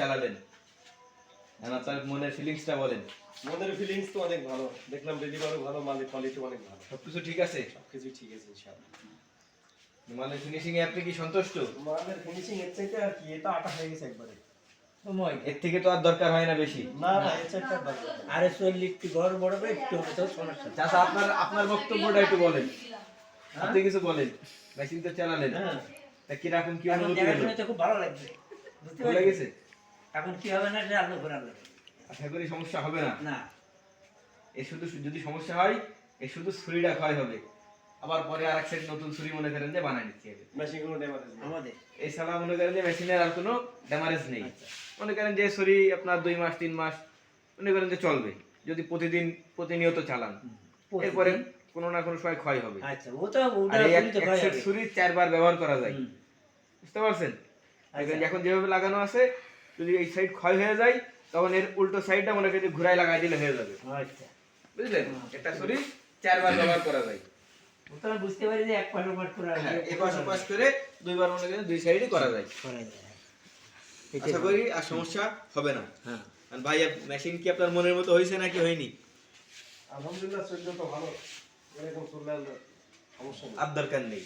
চালালেন, আপনার মনের ফিলিংসটা বলেন। মনের ফিলিংস তো অনেক ভালো, দেখলাম ডেলিভারিও ভালো, মালের কোয়ালিটি অনেক ভালো, সবকিছু ঠিক আছে, সবকিছু ঠিক আছে ইনশাআল্লাহ। মালের ফিনিশিং এ আপনি কি সন্তুষ্ট? মালের ফিনিশিং এর চাইতে আর কি, এটা আটা হয়ে গেছে একবারে। এর থেকে তো আর দরকার হয় না বেশি। না না, এর চাইতে আর দরকার নেই। আরে চললি একটু ঘর বড় করে একটু হলে তো সমস্যা নেই। চাচা আপনার আপনার বক্তব্যটা একটু বলেন, আপনি কিছু বলেন। মেশিন তো চালালেন, হ্যাঁ, তা কিরকম কি এখন অনুভূতি দেখা হলো? শুনে তো খুব ভালো লাগছে, বুঝতে ভালো পারলি? লেগেছে? এখন কি হবে না এটা আল্লাহ ঘোরার লাগে আশা করি সমস্যা হবে না। না। এর শুধু যদি সমস্যা হয়, এর শুধু ছুরিটা ক্ষয় হবে, আবার পরে আর এক সেট নতুন ছুরি মনে করেন যে বানাই নিতে হবে। মেশিন কোনো ড্যামেজ নেই আমাদের এছাড়া মনে করেন যে মেশিনের আর কোনো ড্যামারেজ নেই। আচ্ছা। মনে করেন যে ছুরি আপনার 2 মাস 3 মাস মনে করেন যে চলবে, যদি প্রতিনিয়ত চালান। এরপরে কোনো না কোনো সময় ক্ষয় হবে। আচ্ছা, ও তো ওটা আর এই বলি তো এক ভাই সেট আগে। ছুরি 4 বার ব্যবহার করা যায়, হুম। বুঝতে পারছেন? আচ্ছা। এখন যেভাবে লাগানো আছে, যদি এই সাইড ক্ষয় হয়ে যায় তখন এর উল্টো সাইডটা মনে করেন যে ঘুরাই লাগাই দিলে হয়ে যাবে, আচ্ছা, বুঝলেন? একটা ছুরি 4 বার ব্যবহার করা যায়। ও তো আমি বুঝতে পারি যে এক পাশ ওপাশ করে আর হ্যাঁ, এই পাশ ওপাশ করে 2 বার মনে করেন 2 সাইডই করা যায়। করা যায়। আশা করি আর সমস্যা হবে না। হ্যাঁ, আর ভাই মেশিন কি আপনার মনের মতো হয়েছে নাকি হয়নি? আলহামদুলিল্লাহ, চলছে তো ভালো, এরকম চললে আর সমস্যা নেই। আর দরকার নেই।